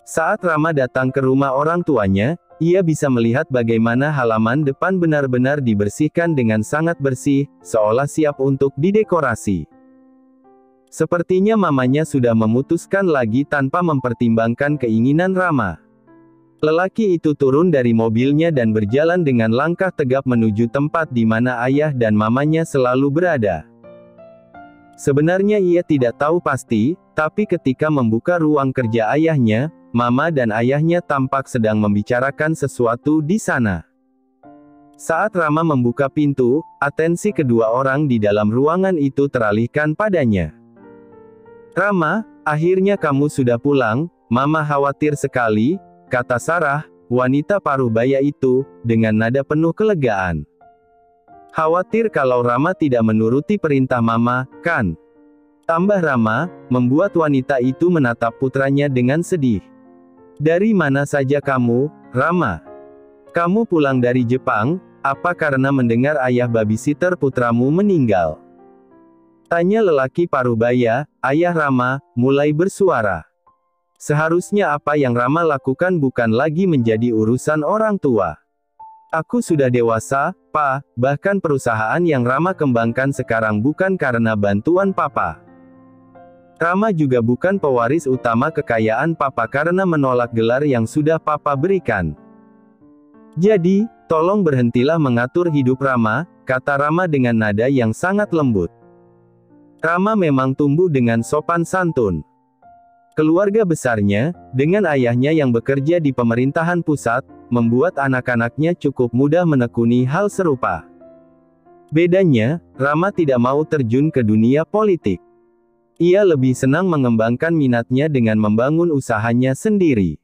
Saat Rama datang ke rumah orang tuanya, ia bisa melihat bagaimana halaman depan benar-benar dibersihkan dengan sangat bersih, seolah siap untuk didekorasi. Sepertinya mamanya sudah memutuskan lagi tanpa mempertimbangkan keinginan Rama. Lelaki itu turun dari mobilnya dan berjalan dengan langkah tegap menuju tempat di mana ayah dan mamanya selalu berada. Sebenarnya ia tidak tahu pasti, tapi ketika membuka ruang kerja ayahnya, mama dan ayahnya tampak sedang membicarakan sesuatu di sana. Saat Rama membuka pintu, atensi kedua orang di dalam ruangan itu teralihkan padanya. "Rama, akhirnya kamu sudah pulang, Mama khawatir sekali," kata Sarah, wanita paruh baya itu, dengan nada penuh kelegaan. "Khawatir kalau Rama tidak menuruti perintah Mama, kan?" Tambah Rama, membuat wanita itu menatap putranya dengan sedih. "Dari mana saja kamu, Rama? Kamu pulang dari Jepang, apa karena mendengar ayah babysitter putramu meninggal?" Tanya lelaki paruh baya. Ayah Rama mulai bersuara. Seharusnya apa yang Rama lakukan bukan lagi menjadi urusan orang tua. "Aku sudah dewasa, Pa, bahkan perusahaan yang Rama kembangkan sekarang bukan karena bantuan Papa. Rama juga bukan pewaris utama kekayaan Papa karena menolak gelar yang sudah Papa berikan. Jadi, tolong berhentilah mengatur hidup Rama," kata Rama dengan nada yang sangat lembut. Rama memang tumbuh dengan sopan santun. Keluarga besarnya, dengan ayahnya yang bekerja di pemerintahan pusat, membuat anak-anaknya cukup mudah menekuni hal serupa. Bedanya, Rama tidak mau terjun ke dunia politik. Ia lebih senang mengembangkan minatnya dengan membangun usahanya sendiri.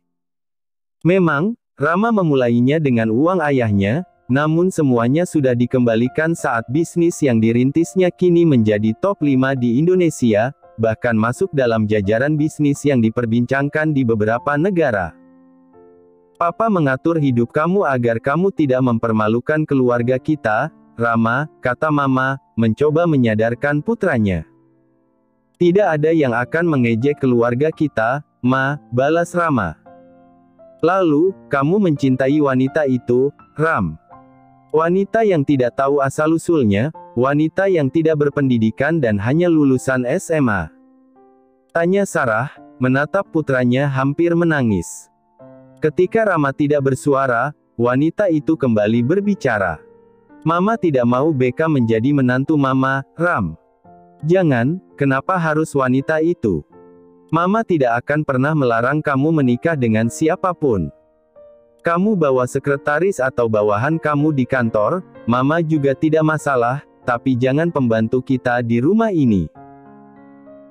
Memang, Rama memulainya dengan uang ayahnya, namun semuanya sudah dikembalikan saat bisnis yang dirintisnya kini menjadi top 5 di Indonesia, bahkan masuk dalam jajaran bisnis yang diperbincangkan di beberapa negara. "Papa mengatur hidup kamu agar kamu tidak mempermalukan keluarga kita, Rama," kata Mama, mencoba menyadarkan putranya. "Tidak ada yang akan mengejek keluarga kita, Ma," balas Rama. "Lalu, kamu mencintai wanita itu, Ram? Wanita yang tidak tahu asal-usulnya, wanita yang tidak berpendidikan dan hanya lulusan SMA?" tanya Sarah, menatap putranya hampir menangis. Ketika Rama tidak bersuara, wanita itu kembali berbicara. "Mama tidak mau Beka menjadi menantu Mama, Ram. Jangan, kenapa harus wanita itu? Mama tidak akan pernah melarang kamu menikah dengan siapapun. Kamu bawa sekretaris atau bawahan kamu di kantor, Mama juga tidak masalah, tapi jangan pembantu kita di rumah ini.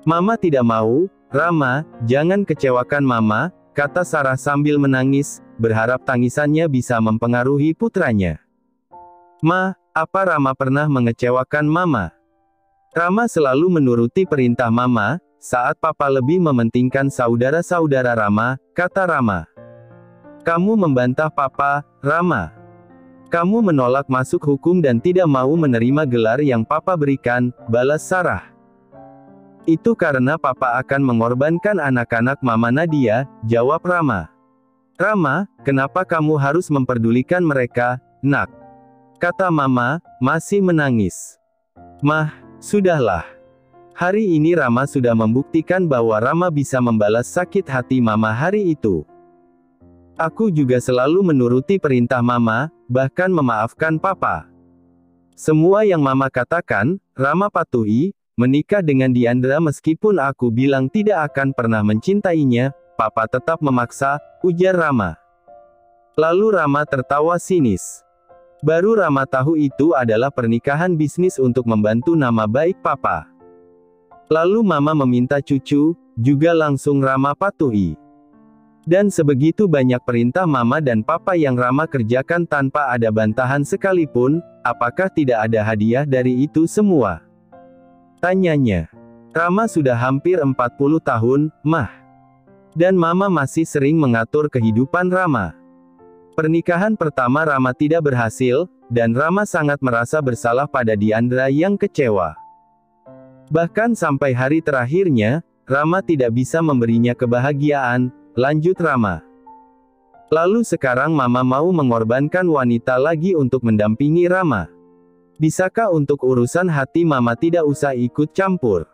Mama tidak mau, Rama, jangan kecewakan Mama," kata Sarah sambil menangis, berharap tangisannya bisa mempengaruhi putranya. "Ma, apa Rama pernah mengecewakan Mama? Rama selalu menuruti perintah Mama, saat Papa lebih mementingkan saudara-saudara Rama," kata Rama. "Kamu membantah Papa, Rama. Kamu menolak masuk hukum dan tidak mau menerima gelar yang Papa berikan," balas Sarah. "Itu karena Papa akan mengorbankan anak-anak Mama Nadia," jawab Rama. "Rama, kenapa kamu harus memperdulikan mereka, Nak?" kata Mama, masih menangis. "Mah, sudahlah. Hari ini Rama sudah membuktikan bahwa Rama bisa membalas sakit hati Mama hari itu. Aku juga selalu menuruti perintah Mama, bahkan memaafkan Papa. Semua yang Mama katakan, Rama patuhi. Menikah dengan Diandra meskipun aku bilang tidak akan pernah mencintainya, Papa tetap memaksa," ujar Rama. Lalu Rama tertawa sinis. Baru Rama tahu itu adalah pernikahan bisnis untuk membantu nama baik Papa. Lalu Mama meminta cucu, juga langsung Rama patuhi. Dan sebegitu banyak perintah Mama dan Papa yang Rama kerjakan tanpa ada bantahan sekalipun, apakah tidak ada hadiah dari itu semua? Tanyanya. Rama sudah hampir 40 tahun, Mah. Dan Mama masih sering mengatur kehidupan Rama. Pernikahan pertama Rama tidak berhasil, dan Rama sangat merasa bersalah pada Diandra yang kecewa. Bahkan sampai hari terakhirnya, Rama tidak bisa memberinya kebahagiaan, lanjut Rama. Lalu sekarang Mama mau mengorbankan wanita lagi untuk mendampingi Rama. Bisakah untuk urusan hati Mama tidak usah ikut campur?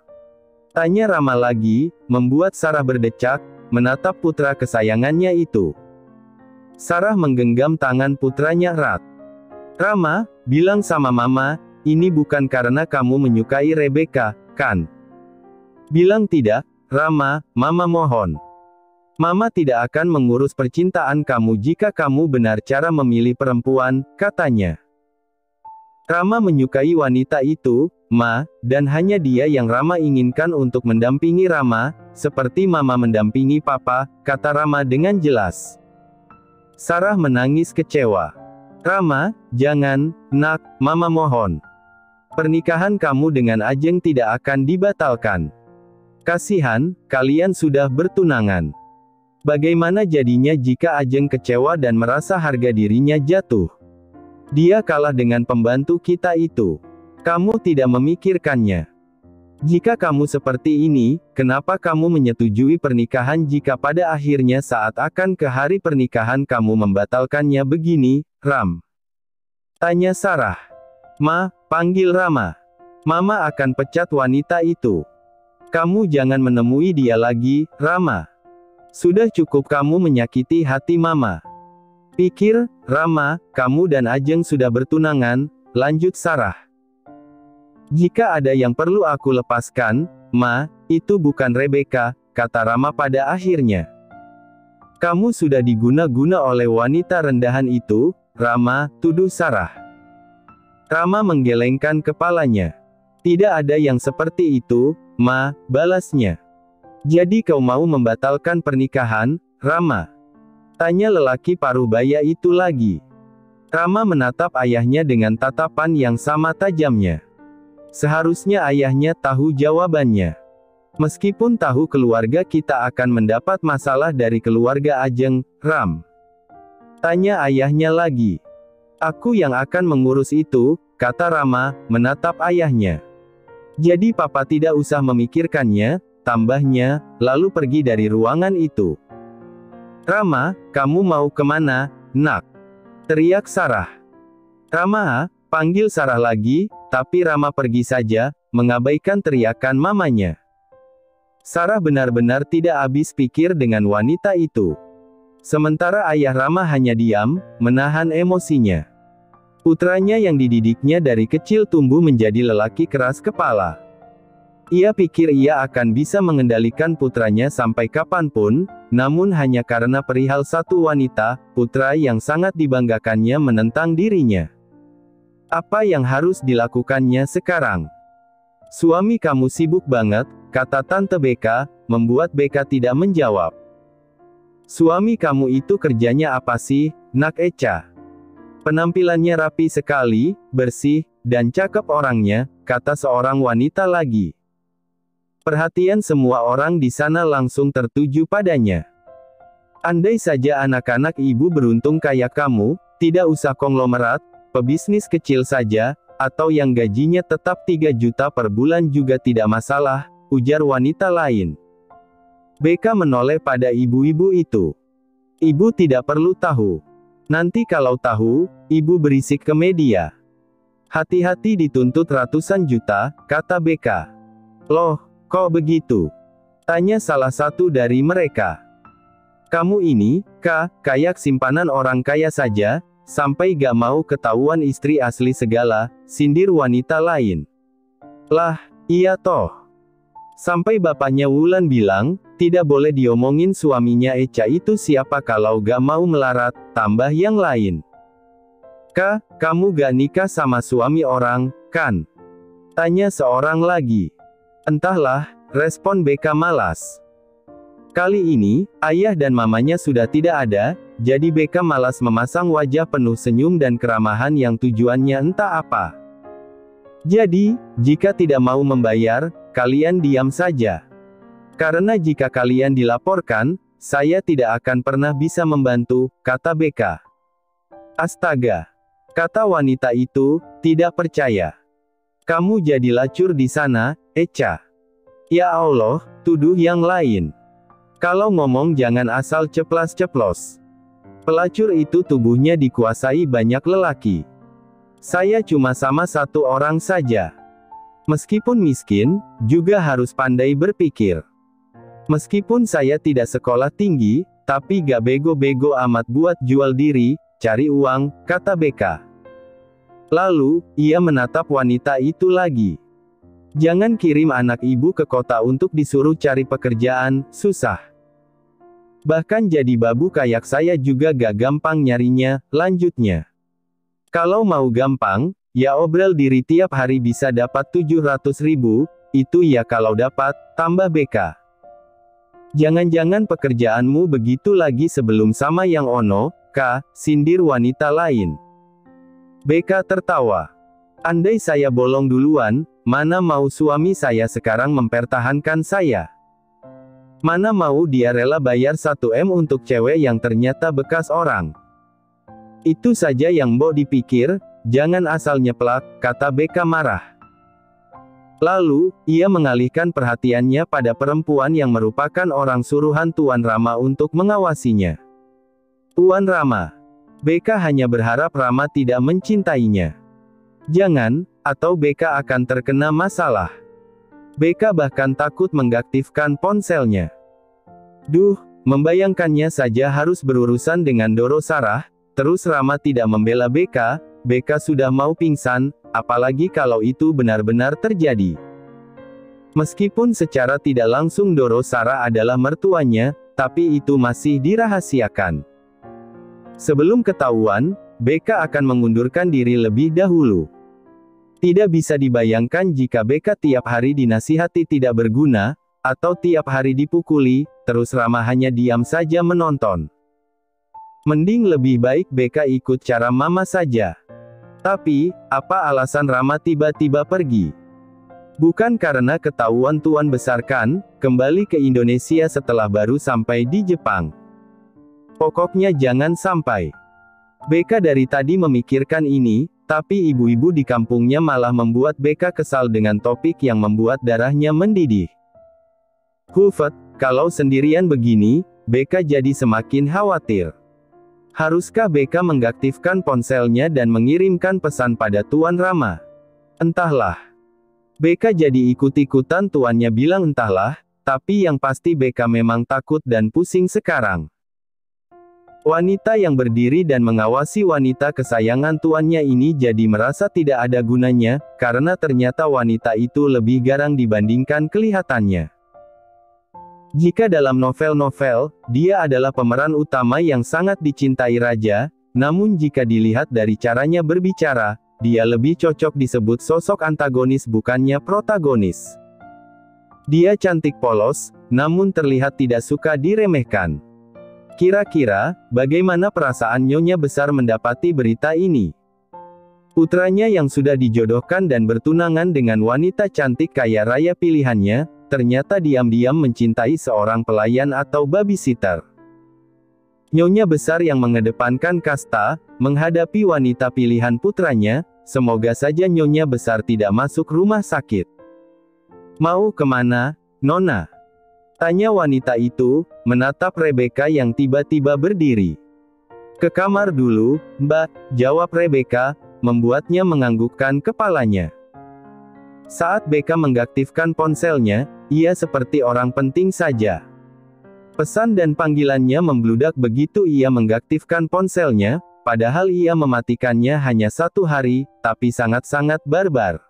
Tanya Rama lagi, membuat Sarah berdecak, menatap putra kesayangannya itu. Sarah menggenggam tangan putranya erat. Rama, bilang sama Mama, ini bukan karena kamu menyukai Rebecca, kan? Bilang tidak, Rama, Mama mohon. Mama tidak akan mengurus percintaan kamu jika kamu benar cara memilih perempuan, katanya. Rama menyukai wanita itu, Ma, dan hanya dia yang Rama inginkan untuk mendampingi Rama, seperti Mama mendampingi Papa, kata Rama dengan jelas. Sarah menangis kecewa. Rama, jangan, Nak, Mama mohon. Pernikahan kamu dengan Ajeng tidak akan dibatalkan. Kasihan, kalian sudah bertunangan. Bagaimana jadinya jika Ajeng kecewa dan merasa harga dirinya jatuh? Dia kalah dengan pembantu kita itu. Kamu tidak memikirkannya. Jika kamu seperti ini, kenapa kamu menyetujui pernikahan jika pada akhirnya saat akan ke hari pernikahan kamu membatalkannya begini, Ram? Tanya Sarah. Ma, panggil Rama. Mama akan pecat wanita itu. Kamu jangan menemui dia lagi, Rama. Sudah cukup kamu menyakiti hati Mama. Pikir, Rama, kamu dan Ajeng sudah bertunangan, lanjut Sarah. Jika ada yang perlu aku lepaskan, Ma, itu bukan Rebecca, kata Rama pada akhirnya. Kamu sudah diguna-guna oleh wanita rendahan itu, Rama, tuduh Sarah. Rama menggelengkan kepalanya. Tidak ada yang seperti itu, Ma, balasnya. Jadi kau mau membatalkan pernikahan, Rama? Tanya lelaki paruh baya itu lagi. Rama menatap ayahnya dengan tatapan yang sama tajamnya. Seharusnya ayahnya tahu jawabannya. Meskipun tahu keluarga kita akan mendapat masalah dari keluarga Ajeng, Ram. Tanya ayahnya lagi. Aku yang akan mengurus itu, kata Rama, menatap ayahnya. Jadi papa tidak usah memikirkannya, tambahnya, lalu pergi dari ruangan itu. Rama, kamu mau kemana, Nak? Teriak Sarah. Rama, panggil Sarah lagi, tapi Rama pergi saja, mengabaikan teriakan mamanya. Sarah benar-benar tidak habis pikir dengan wanita itu. Sementara ayah Rama hanya diam, menahan emosinya. Putranya yang dididiknya dari kecil tumbuh menjadi lelaki keras kepala. Ia pikir ia akan bisa mengendalikan putranya sampai kapanpun, namun hanya karena perihal satu wanita, putra yang sangat dibanggakannya menentang dirinya. Apa yang harus dilakukannya sekarang? Suami kamu sibuk banget, kata Tante Beka, membuat Beka tidak menjawab. Suami kamu itu kerjanya apa sih, Nak Echa? Penampilannya rapi sekali, bersih, dan cakep orangnya, kata seorang wanita lagi. Perhatian semua orang di sana langsung tertuju padanya. Andai saja anak-anak ibu beruntung kayak kamu, tidak usah konglomerat, pebisnis kecil saja, atau yang gajinya tetap 3 juta per bulan juga tidak masalah, ujar wanita lain. Beka menoleh pada ibu-ibu itu. Ibu tidak perlu tahu. Nanti kalau tahu, ibu berisik ke media. Hati-hati dituntut ratusan juta, kata Beka. Loh, kok begitu? Tanya salah satu dari mereka. Kamu ini, kayak simpanan orang kaya saja, sampai gak mau ketahuan istri asli segala, sindir wanita lain. Lah, iya toh. Sampai bapaknya Wulan bilang, tidak boleh diomongin suaminya Echa itu siapa kalau gak mau melarat, tambah yang lain. Kamu gak nikah sama suami orang, kan? Tanya seorang lagi. Entahlah, respon Beka malas. Kali ini, ayah dan mamanya sudah tidak ada, jadi Beka malas memasang wajah penuh senyum dan keramahan yang tujuannya entah apa. Jadi, jika tidak mau membayar, kalian diam saja. Karena jika kalian dilaporkan, saya tidak akan pernah bisa membantu, kata Beka. Astaga! Kata wanita itu, tidak percaya. Kamu jadi lacur di sana, Echa. Ya Allah, tuduh yang lain. Kalau ngomong jangan asal ceplas-ceplos. Pelacur itu tubuhnya dikuasai banyak lelaki. Saya cuma sama satu orang saja. Meskipun miskin, juga harus pandai berpikir. Meskipun saya tidak sekolah tinggi, tapi gak bego-bego amat buat jual diri, cari uang, kata BK. Lalu, ia menatap wanita itu lagi. Jangan kirim anak ibu ke kota untuk disuruh cari pekerjaan, susah. Bahkan jadi babu kayak saya juga gak gampang nyarinya, lanjutnya. Kalau mau gampang, ya obrol diri tiap hari bisa dapat 700.000, itu ya kalau dapat, tambah BK. Jangan-jangan pekerjaanmu begitu lagi sebelum sama yang ono, Kak, sindir wanita lain. BK tertawa. Andai saya bolong duluan, mana mau suami saya sekarang mempertahankan saya. Mana mau dia rela bayar 1 M untuk cewek yang ternyata bekas orang. Itu saja yang Mbok dipikir, jangan asal nyeplak, kata BK marah. Lalu, ia mengalihkan perhatiannya pada perempuan yang merupakan orang suruhan Tuan Rama untuk mengawasinya. Tuan Rama. BK hanya berharap Rama tidak mencintainya. Jangan, atau BK akan terkena masalah. BK bahkan takut mengaktifkan ponselnya. Duh, membayangkannya saja harus berurusan dengan Doro Sarah, terus Rama tidak membela BK, BK sudah mau pingsan, apalagi kalau itu benar-benar terjadi. Meskipun secara tidak langsung Doro Sarah adalah mertuanya, tapi itu masih dirahasiakan. Sebelum ketahuan, BK akan mengundurkan diri lebih dahulu. Tidak bisa dibayangkan jika BK tiap hari dinasihati tidak berguna, atau tiap hari dipukuli, terus Rama hanya diam saja menonton. Mending lebih baik BK ikut cara Mama saja. Tapi, apa alasan Rama tiba-tiba pergi? Bukan karena ketahuan Tuan Besar kan, kembali ke Indonesia setelah baru sampai di Jepang. Pokoknya jangan sampai. BK dari tadi memikirkan ini, tapi ibu-ibu di kampungnya malah membuat BK kesal dengan topik yang membuat darahnya mendidih. Hufet, kalau sendirian begini, BK jadi semakin khawatir. Haruskah BK mengaktifkan ponselnya dan mengirimkan pesan pada Tuan Rama? Entahlah. BK jadi ikut-ikutan tuannya bilang entahlah, tapi yang pasti BK memang takut dan pusing sekarang. Wanita yang berdiri dan mengawasi wanita kesayangan tuannya ini jadi merasa tidak ada gunanya, karena ternyata wanita itu lebih garang dibandingkan kelihatannya. Jika dalam novel-novel, dia adalah pemeran utama yang sangat dicintai raja, namun jika dilihat dari caranya berbicara, dia lebih cocok disebut sosok antagonis bukannya protagonis. Dia cantik polos, namun terlihat tidak suka diremehkan. Kira-kira, bagaimana perasaan Nyonya Besar mendapati berita ini? Putranya yang sudah dijodohkan dan bertunangan dengan wanita cantik kaya raya pilihannya, ternyata diam-diam mencintai seorang pelayan atau babysitter. Nyonya Besar yang mengedepankan kasta, menghadapi wanita pilihan putranya, semoga saja Nyonya Besar tidak masuk rumah sakit. Mau kemana, Nona? Tanya wanita itu, menatap Rebecca yang tiba-tiba berdiri. Ke kamar dulu, Mbak, jawab Rebecca, membuatnya menganggukkan kepalanya. Saat BK mengaktifkan ponselnya, ia seperti orang penting saja. Pesan dan panggilannya membludak begitu ia mengaktifkan ponselnya, padahal ia mematikannya hanya 1 hari, tapi sangat-sangat barbar.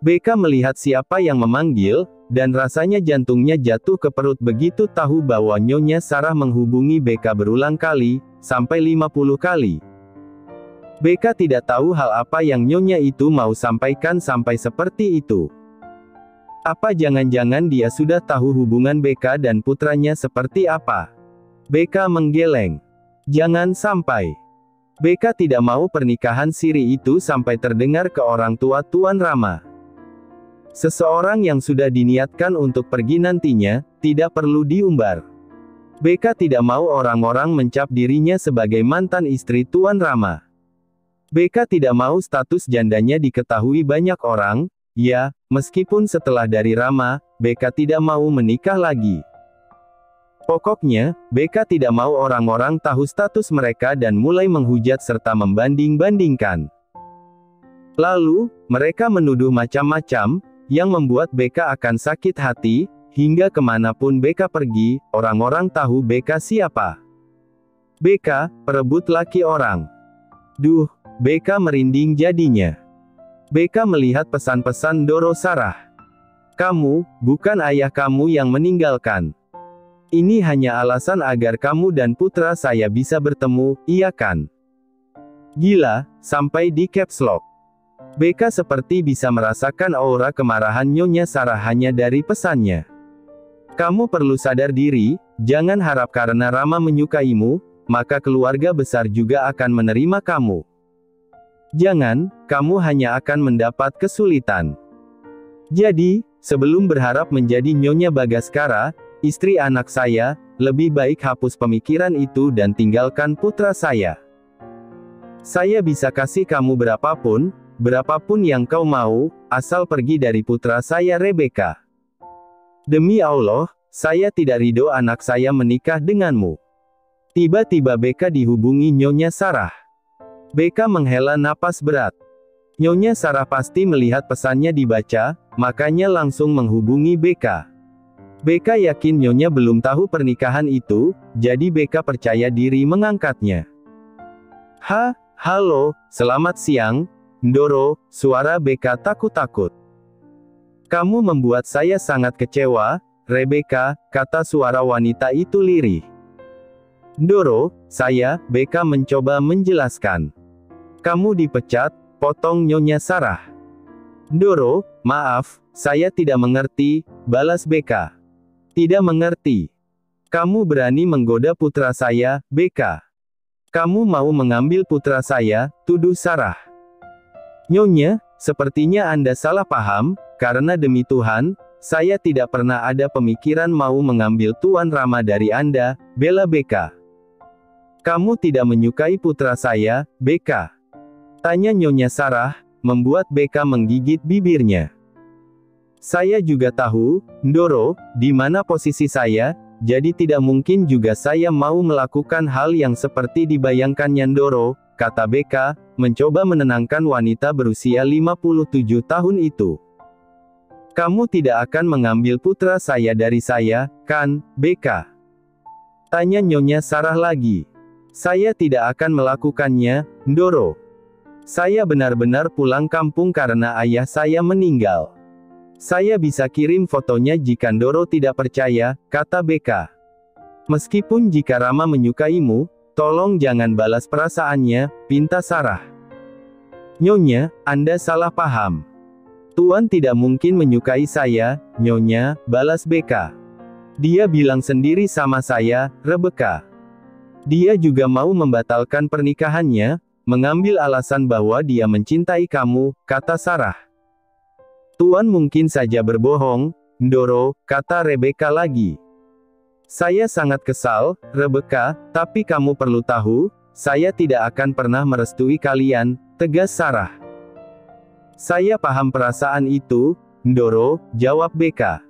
BK melihat siapa yang memanggil, dan rasanya jantungnya jatuh ke perut begitu tahu bahwa Nyonya Sarah menghubungi BK berulang kali, sampai 50 kali. BK tidak tahu hal apa yang Nyonya itu mau sampaikan sampai seperti itu. Apa jangan-jangan dia sudah tahu hubungan BK dan putranya seperti apa? BK menggeleng. Jangan sampai. BK tidak mau pernikahan siri itu sampai terdengar ke orang tua Tuan Rama. Seseorang yang sudah diniatkan untuk pergi nantinya, tidak perlu diumbar. BK tidak mau orang-orang mencap dirinya sebagai mantan istri Tuan Rama. BK tidak mau status jandanya diketahui banyak orang, ya, meskipun setelah dari Rama, BK tidak mau menikah lagi. Pokoknya, BK tidak mau orang-orang tahu status mereka dan mulai menghujat serta membanding-bandingkan. Lalu, mereka menuduh macam-macam, yang membuat BK akan sakit hati, hingga kemanapun BK pergi, orang-orang tahu BK siapa. BK, perebut laki orang. Duh, BK merinding jadinya. BK melihat pesan-pesan Doro Sarah. Kamu, bukan ayah kamu yang meninggalkan. Ini hanya alasan agar kamu dan putra saya bisa bertemu, iya kan? Gila, sampai di caps lock. BK seperti bisa merasakan aura kemarahan Nyonya Sarah hanya dari pesannya. Kamu perlu sadar diri, jangan harap karena Rama menyukaimu, maka keluarga besar juga akan menerima kamu. Jangan, kamu hanya akan mendapat kesulitan. Jadi, sebelum berharap menjadi Nyonya Bagaskara, istri anak saya, lebih baik hapus pemikiran itu dan tinggalkan putra saya. Saya bisa kasih kamu berapapun yang kau mau, asal pergi dari putra saya Rebecca. Demi Allah, saya tidak ridho anak saya menikah denganmu. Tiba-tiba BK dihubungi Nyonya Sarah. BK menghela napas berat. Nyonya Sarah pasti melihat pesannya dibaca, makanya langsung menghubungi BK. BK yakin Nyonya belum tahu pernikahan itu, jadi BK percaya diri mengangkatnya. Halo, selamat siang, Ndoro, suara BK takut-takut. Kamu membuat saya sangat kecewa, Rebecca, kata suara wanita itu lirih. Ndoro, BK mencoba menjelaskan. Kamu dipecat, potong Nyonya Sarah. Ndoro, maaf, saya tidak mengerti, balas BK. Tidak mengerti. Kamu berani menggoda putra saya, BK. Kamu mau mengambil putra saya, tuduh Sarah. Nyonya, sepertinya Anda salah paham, karena demi Tuhan, saya tidak pernah ada pemikiran mau mengambil Tuan Rama dari Anda, bela BK. Kamu tidak menyukai putra saya, BK? Tanya Nyonya Sarah, membuat BK menggigit bibirnya. Saya juga tahu, Ndoro, di mana posisi saya, jadi tidak mungkin juga saya mau melakukan hal yang seperti dibayangkannya Ndoro, kata BK, mencoba menenangkan wanita berusia 57 tahun itu. Kamu tidak akan mengambil putra saya dari saya, kan, BK? Tanya Nyonya Sarah lagi. Saya tidak akan melakukannya, Ndoro. Saya benar-benar pulang kampung karena ayah saya meninggal. Saya bisa kirim fotonya jika Ndoro tidak percaya, kata BK. Meskipun jika Rama menyukaimu, tolong jangan balas perasaannya, pinta Sarah. Nyonya, Anda salah paham. Tuan tidak mungkin menyukai saya, Nyonya, balas BK. Dia bilang sendiri sama saya, Rebecca. Dia juga mau membatalkan pernikahannya, mengambil alasan bahwa dia mencintai kamu, kata Sarah. Tuan mungkin saja berbohong, Ndoro, kata Rebecca lagi. Saya sangat kesal, Rebecca, tapi kamu perlu tahu, saya tidak akan pernah merestui kalian, tegas Sarah. Saya paham perasaan itu, Ndoro, jawab BK.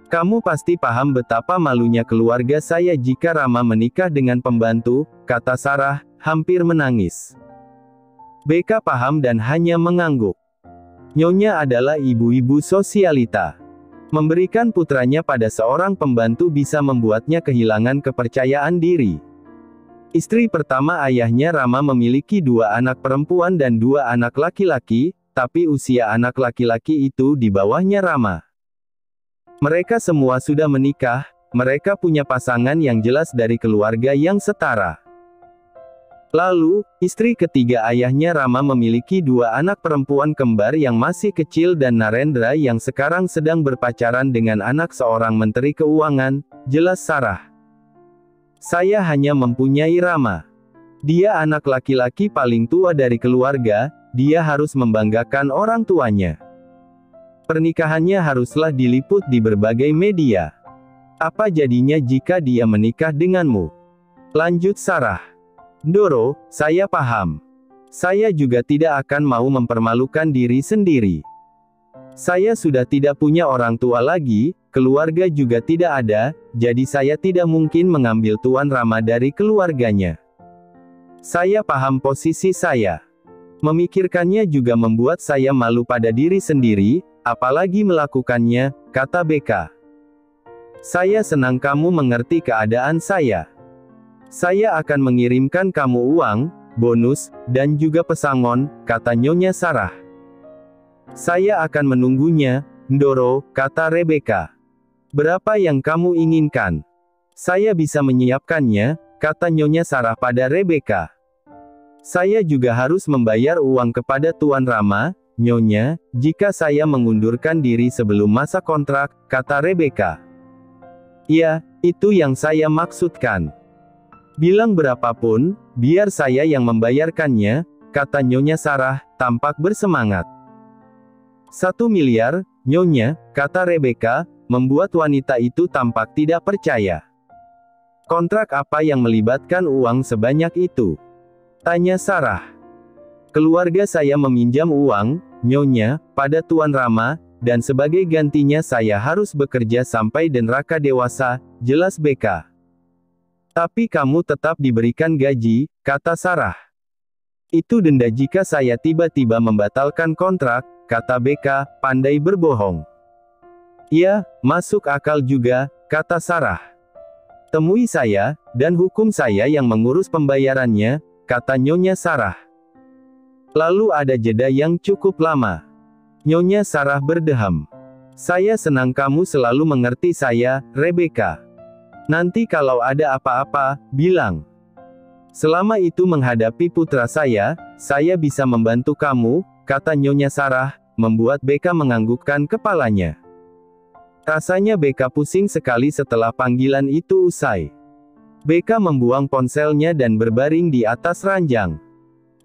Kamu pasti paham betapa malunya keluarga saya jika Rama menikah dengan pembantu, kata Sarah, hampir menangis. BK paham dan hanya mengangguk. Nyonya adalah ibu-ibu sosialita. Memberikan putranya pada seorang pembantu bisa membuatnya kehilangan kepercayaan diri. Istri pertama ayahnya Rama memiliki 2 anak perempuan dan 2 anak laki-laki, tapi usia anak laki-laki itu di bawahnya Rama. Mereka semua sudah menikah, mereka punya pasangan yang jelas dari keluarga yang setara. Lalu, istri ketiga ayahnya Rama memiliki 2 anak perempuan kembar yang masih kecil dan Narendra yang sekarang sedang berpacaran dengan anak seorang menteri keuangan, jelas Sarah. Saya hanya mempunyai Rama. Dia anak laki-laki paling tua dari keluarga, dia harus membanggakan orang tuanya. Pernikahannya haruslah diliput di berbagai media. Apa jadinya jika dia menikah denganmu? Lanjut Sarah. Ndoro, saya paham. Saya juga tidak akan mau mempermalukan diri sendiri. Saya sudah tidak punya orang tua lagi, keluarga juga tidak ada, jadi saya tidak mungkin mengambil Tuan Rama dari keluarganya. Saya paham posisi saya. Memikirkannya juga membuat saya malu pada diri sendiri, apalagi melakukannya, kata BK. Saya senang kamu mengerti keadaan saya. Saya akan mengirimkan kamu uang, bonus, dan juga pesangon, kata Nyonya Sarah. Saya akan menunggunya, Ndoro, kata Rebecca. Berapa yang kamu inginkan? Saya bisa menyiapkannya, kata Nyonya Sarah pada Rebecca. Saya juga harus membayar uang kepada Tuan Rama, Nyonya, jika saya mengundurkan diri sebelum masa kontrak, kata Rebecca. Ya, itu yang saya maksudkan. Bilang berapapun, biar saya yang membayarkannya, kata Nyonya Sarah, tampak bersemangat. 1 miliar, Nyonya, kata Rebecca, membuat wanita itu tampak tidak percaya. Kontrak apa yang melibatkan uang sebanyak itu? Tanya Sarah. Keluarga saya meminjam uang, Nyonya, pada Tuan Rama, dan sebagai gantinya saya harus bekerja sampai Denraka dewasa, jelas BK. Tapi kamu tetap diberikan gaji, kata Sarah. Itu denda jika saya tiba-tiba membatalkan kontrak, kata BK, pandai berbohong. Ya, masuk akal juga, kata Sarah. Temui saya, dan hukum saya yang mengurus pembayarannya, kata Nyonya Sarah. Lalu ada jeda yang cukup lama. Nyonya Sarah berdeham. Saya senang kamu selalu mengerti saya, Rebecca. Nanti kalau ada apa-apa, bilang. Selama itu menghadapi putra saya bisa membantu kamu, kata Nyonya Sarah, membuat BK menganggukkan kepalanya. Rasanya BK pusing sekali setelah panggilan itu usai. BK membuang ponselnya dan berbaring di atas ranjang.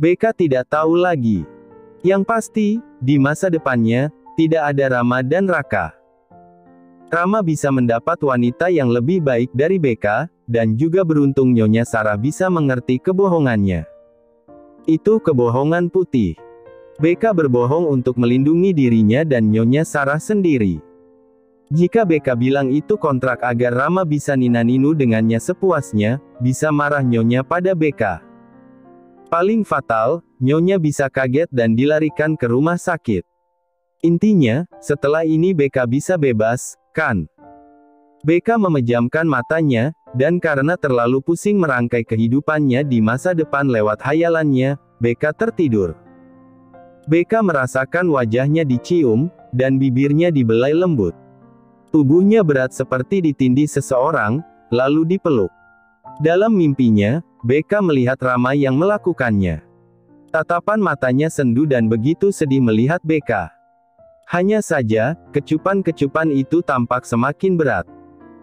BK tidak tahu lagi. Yang pasti, di masa depannya, tidak ada Rama dan Raka. Rama bisa mendapat wanita yang lebih baik dari BK, dan juga beruntung Nyonya Sarah bisa mengerti kebohongannya. Itu kebohongan putih. BK berbohong untuk melindungi dirinya dan Nyonya Sarah sendiri. Jika BK bilang itu kontrak agar Rama bisa nina-ninu dengannya sepuasnya, bisa marah Nyonya pada BK. Paling fatal, Nyonya bisa kaget dan dilarikan ke rumah sakit. Intinya, setelah ini BK bisa bebas, kan? BK memejamkan matanya, dan karena terlalu pusing merangkai kehidupannya di masa depan lewat hayalannya, BK tertidur. BK merasakan wajahnya dicium, dan bibirnya dibelai lembut. Tubuhnya berat seperti ditindih seseorang, lalu dipeluk. Dalam mimpinya, BK melihat Rama yang melakukannya. Tatapan matanya sendu dan begitu sedih melihat BK. Hanya saja, kecupan-kecupan itu tampak semakin berat.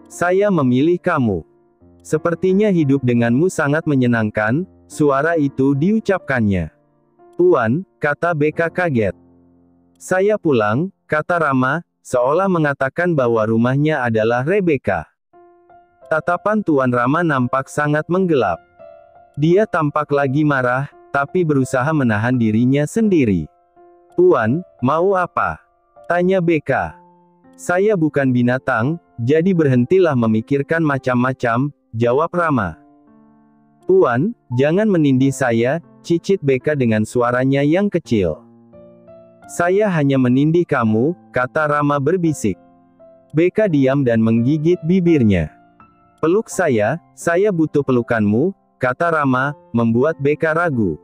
Saya memilih kamu. Sepertinya hidup denganmu sangat menyenangkan, suara itu diucapkannya. Tuan, kata BK kaget. Saya pulang, kata Rama, seolah mengatakan bahwa rumahnya adalah Rebecca. Tatapan Tuan Rama nampak sangat menggelap. Dia tampak lagi marah, tapi berusaha menahan dirinya sendiri. Tuan, mau apa? Tanya BK. Saya bukan binatang, jadi berhentilah memikirkan macam-macam, jawab Rama. Tuan, jangan menindih saya, cicit BK dengan suaranya yang kecil. Saya hanya menindih kamu, kata Rama berbisik. BK diam dan menggigit bibirnya. Peluk saya butuh pelukanmu, kata Rama, membuat BK ragu.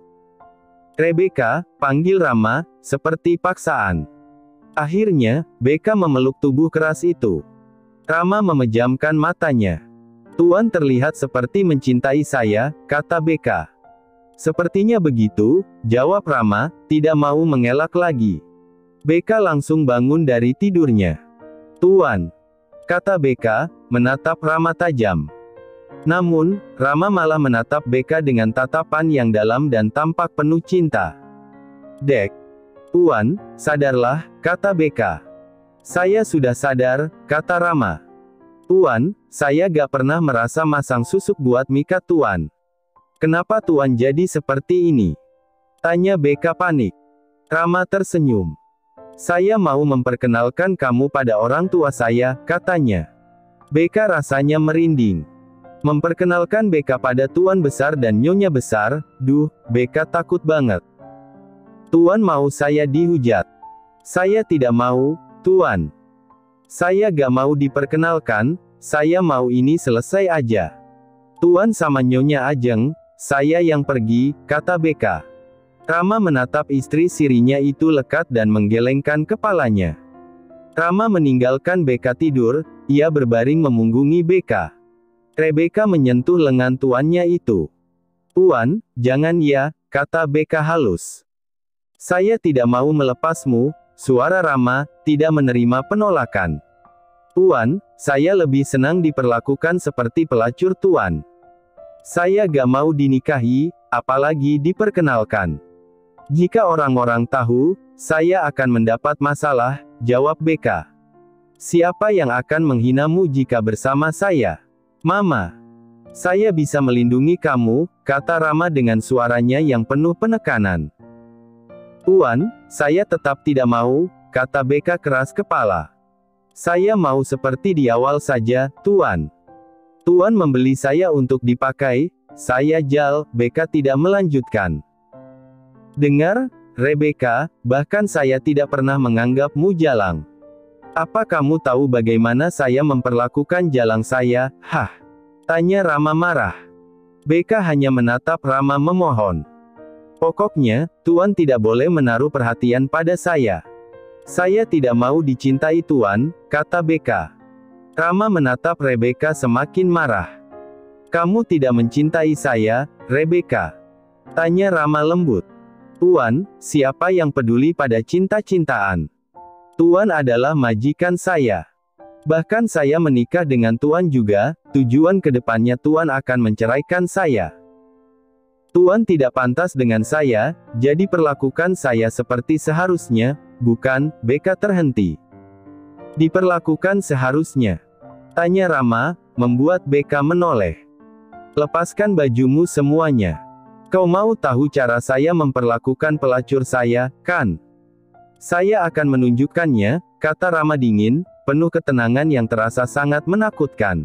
Rebecca, panggil Rama, seperti paksaan. Akhirnya, BK memeluk tubuh keras itu. Rama memejamkan matanya. Tuan terlihat seperti mencintai saya, kata BK. Sepertinya begitu, jawab Rama, tidak mau mengelak lagi. BK langsung bangun dari tidurnya. Tuan, kata BK, menatap Rama tajam. Namun, Rama malah menatap BK dengan tatapan yang dalam dan tampak penuh cinta. Dek. Tuan, sadarlah, kata BK. Saya sudah sadar, kata Rama. Tuan, saya gak pernah merasa masang susuk buat Mika Tuan. Kenapa Tuan jadi seperti ini? Tanya BK panik. Rama tersenyum. Saya mau memperkenalkan kamu pada orang tua saya, katanya. BK rasanya merinding. Memperkenalkan BK pada tuan besar dan nyonya besar, duh, BK takut banget. Tuan mau saya dihujat. Saya tidak mau, Tuan. Saya gak mau diperkenalkan, saya mau ini selesai aja. Tuan sama nyonya ajeng, saya yang pergi, kata BK. Rama menatap istri sirinya itu lekat dan menggelengkan kepalanya. Rama meninggalkan BK tidur, ia berbaring memunggungi BK. Rebecca menyentuh lengan tuannya itu. Tuan, jangan ya, kata BK halus. Saya tidak mau melepasmu, suara Rama, tidak menerima penolakan. Tuan, saya lebih senang diperlakukan seperti pelacur Tuan. Saya gak mau dinikahi, apalagi diperkenalkan. Jika orang-orang tahu, saya akan mendapat masalah, jawab BK. Siapa yang akan menghinamu jika bersama saya? Mama. Saya bisa melindungi kamu, kata Rama dengan suaranya yang penuh penekanan. Tuan, saya tetap tidak mau, kata BK keras kepala. Saya mau seperti di awal saja, Tuan. Tuan membeli saya untuk dipakai, saya jal, BK tidak melanjutkan. Dengar, Rebecca, bahkan saya tidak pernah menganggapmu jalang. Apa kamu tahu bagaimana saya memperlakukan jalang saya, hah? Tanya Rama marah. BK hanya menatap Rama memohon. Pokoknya, Tuan tidak boleh menaruh perhatian pada saya. Saya tidak mau dicintai Tuan, kata BK. Rama menatap Rebecca semakin marah. Kamu tidak mencintai saya, Rebecca? Tanya Rama lembut. Tuan, siapa yang peduli pada cinta-cintaan? Tuan adalah majikan saya. Bahkan saya menikah dengan Tuan juga, tujuan kedepannya Tuan akan menceraikan saya. Tuan tidak pantas dengan saya, jadi perlakukan saya seperti seharusnya, bukan, BK terhenti. Diperlakukan seharusnya. Tanya Rama, membuat BK menoleh. Lepaskan bajumu semuanya. Kau mau tahu cara saya memperlakukan pelacur saya, kan? Saya akan menunjukkannya, kata Rama dingin, penuh ketenangan yang terasa sangat menakutkan.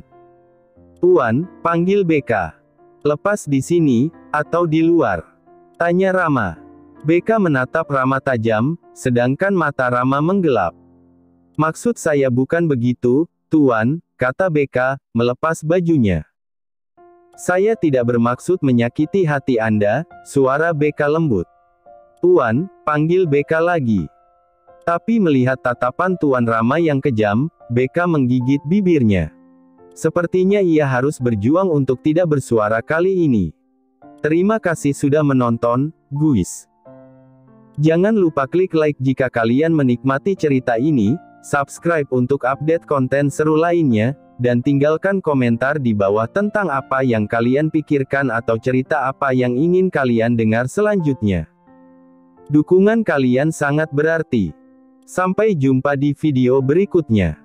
Tuan, panggil BK. Lepas di sini, atau di luar? Tanya Rama. BK menatap Rama tajam, sedangkan mata Rama menggelap. Maksud saya bukan begitu, Tuan, kata BK, melepas bajunya. Saya tidak bermaksud menyakiti hati Anda, suara BK lembut. Tuan, panggil BK lagi. Tapi melihat tatapan Tuan Rama yang kejam, BK menggigit bibirnya. Sepertinya ia harus berjuang untuk tidak bersuara kali ini. Terima kasih sudah menonton, guys. Jangan lupa klik like jika kalian menikmati cerita ini, subscribe untuk update konten seru lainnya, dan tinggalkan komentar di bawah tentang apa yang kalian pikirkan atau cerita apa yang ingin kalian dengar selanjutnya. Dukungan kalian sangat berarti. Sampai jumpa di video berikutnya.